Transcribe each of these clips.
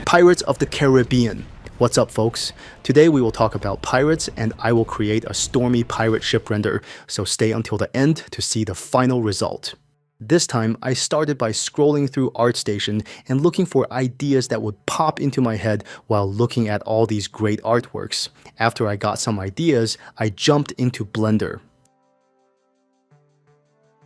Pirates of the Caribbean. What's up, folks? Today we will talk about pirates, and I will create a stormy pirate ship render, so stay until the end to see the final result. This time, I started by scrolling through ArtStation and looking for ideas that would pop into my head while looking at all these great artworks. After I got some ideas, I jumped into Blender.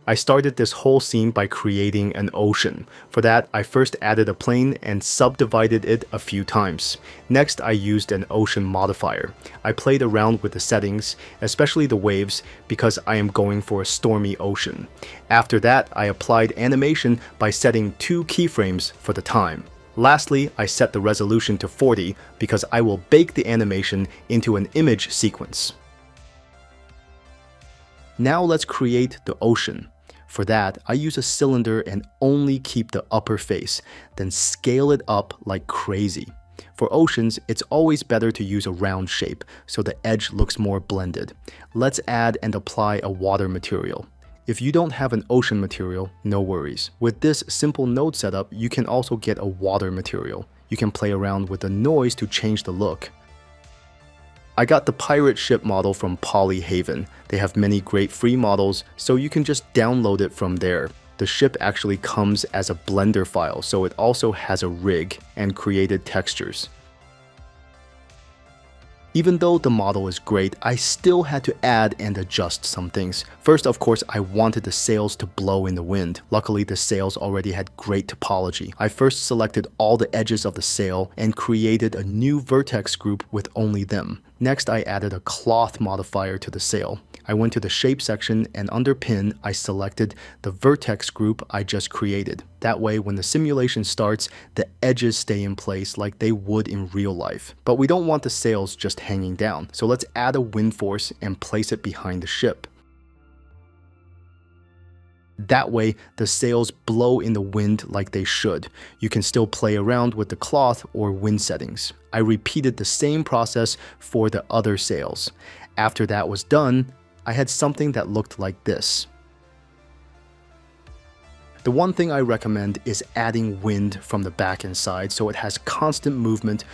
I started this whole scene by creating an ocean. For that, I first added a plane and subdivided it a few times. Next, I used an ocean modifier. I played around with the settings, especially the waves, because I am going for a stormy ocean. After that, I applied animation by setting 2 keyframes for the time. Lastly, I set the resolution to 40 because I will bake the animation into an image sequence. Now let's create the ocean. For that, I use a cylinder and only keep the upper face, then scale it up like crazy. For oceans, it's always better to use a round shape, so the edge looks more blended. Let's add and apply a water material. If you don't have an ocean material, no worries. With this simple node setup, you can also get a water material. You can play around with the noise to change the look. I got the pirate ship model from Polyhaven. They have many great free models, so you can just download it from there. The ship actually comes as a Blender file, so it also has a rig and created textures. Even though the model is great, I still had to add and adjust some things. First, of course, I wanted the sails to blow in the wind. Luckily, the sails already had great topology. I first selected all the edges of the sail and created a new vertex group with only them. Next, I added a cloth modifier to the sail. I went to the shape section, and under pin, I selected the vertex group I just created. That way, when the simulation starts, the edges stay in place like they would in real life. But we don't want the sails just hanging down, so let's add a wind force and place it behind the ship. That way, the sails blow in the wind like they should. You can still play around with the cloth or wind settings. I repeated the same process for the other sails. After that was done, I had something that looked like this. The one thing I recommend is adding wind from the back and side so it has constant movement.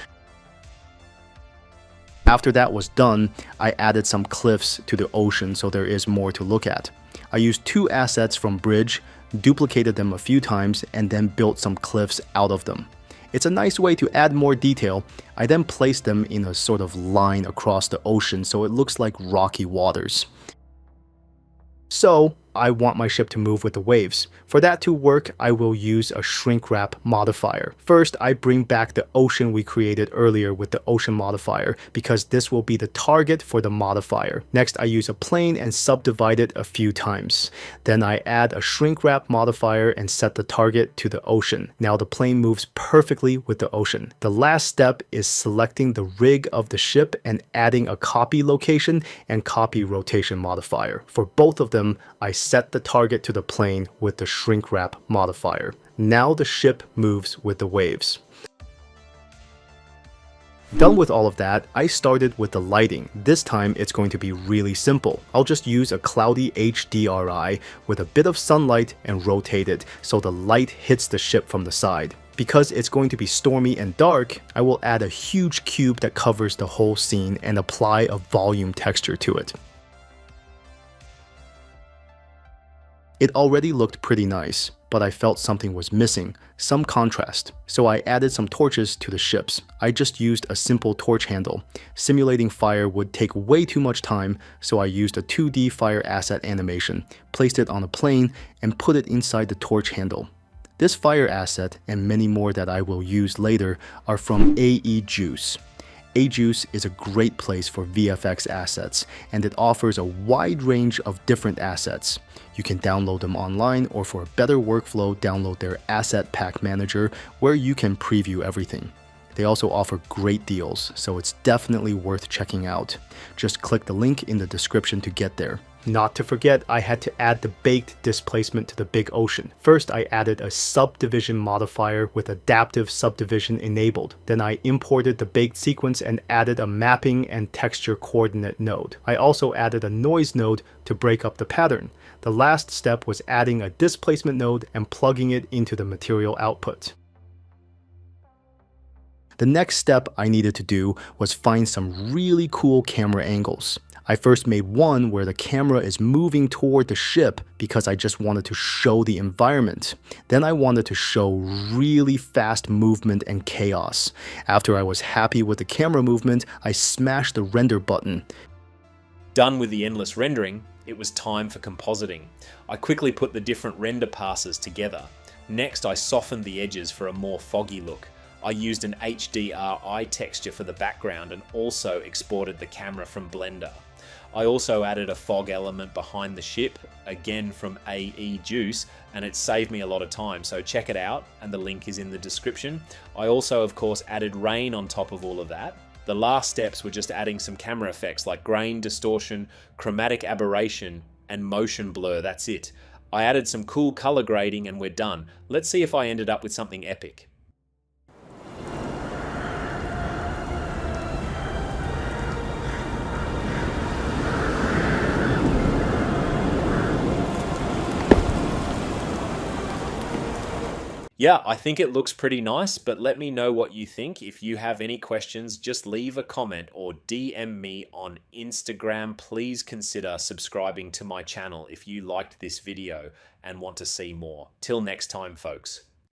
After that was done, I added some cliffs to the ocean so there is more to look at. I used 2 assets from Bridge, duplicated them a few times, and then built some cliffs out of them. It's a nice way to add more detail. I then placed them in a sort of line across the ocean so it looks like rocky waters. So, I want my ship to move with the waves. For that to work, I will use a shrink wrap modifier. First, I bring back the ocean we created earlier with the ocean modifier because this will be the target for the modifier. Next, I use a plane and subdivide it a few times. Then I add a shrink wrap modifier and set the target to the ocean. Now the plane moves perfectly with the ocean. The last step is selecting the rig of the ship and adding a copy location and copy rotation modifier. For both of them, I set the target to the plane with the shrink wrap modifier. Now the ship moves with the waves. Done with all of that, I started with the lighting. This time it's going to be really simple. I'll just use a cloudy HDRI with a bit of sunlight and rotate it so the light hits the ship from the side. Because it's going to be stormy and dark, I will add a huge cube that covers the whole scene and apply a volume texture to it. It already looked pretty nice, but I felt something was missing, some contrast. So I added some torches to the ships. I just used a simple torch handle. Simulating fire would take way too much time, so I used a 2D fire asset animation, placed it on a plane, and put it inside the torch handle. This fire asset, and many more that I will use later, are from AEjuice. AEjuice is a great place for VFX assets, and it offers a wide range of different assets. You can download them online, or for a better workflow, download their Asset Pack Manager, where you can preview everything. They also offer great deals, so it's definitely worth checking out. Just click the link in the description to get there. Not to forget, I had to add the baked displacement to the big ocean. First, I added a subdivision modifier with adaptive subdivision enabled. Then I imported the baked sequence and added a mapping and texture coordinate node. I also added a noise node to break up the pattern. The last step was adding a displacement node and plugging it into the material output. The next step I needed to do was find some really cool camera angles. I first made one where the camera is moving toward the ship because I just wanted to show the environment. Then I wanted to show really fast movement and chaos. After I was happy with the camera movement, I smashed the render button. Done with the endless rendering, it was time for compositing. I quickly put the different render passes together. Next, I softened the edges for a more foggy look. I used an HDRI texture for the background and also exported the camera from Blender. I also added a fog element behind the ship, again from AEjuice, and it saved me a lot of time, so check it out, and the link is in the description. I also, of course, added rain on top of all of that. The last steps were just adding some camera effects like grain, distortion, chromatic aberration, and motion blur, that's it. I added some cool color grading and we're done. Let's see if I ended up with something epic. Yeah, I think it looks pretty nice, but let me know what you think. If you have any questions, just leave a comment or DM me on Instagram. Please consider subscribing to my channel if you liked this video and want to see more. Till next time, folks.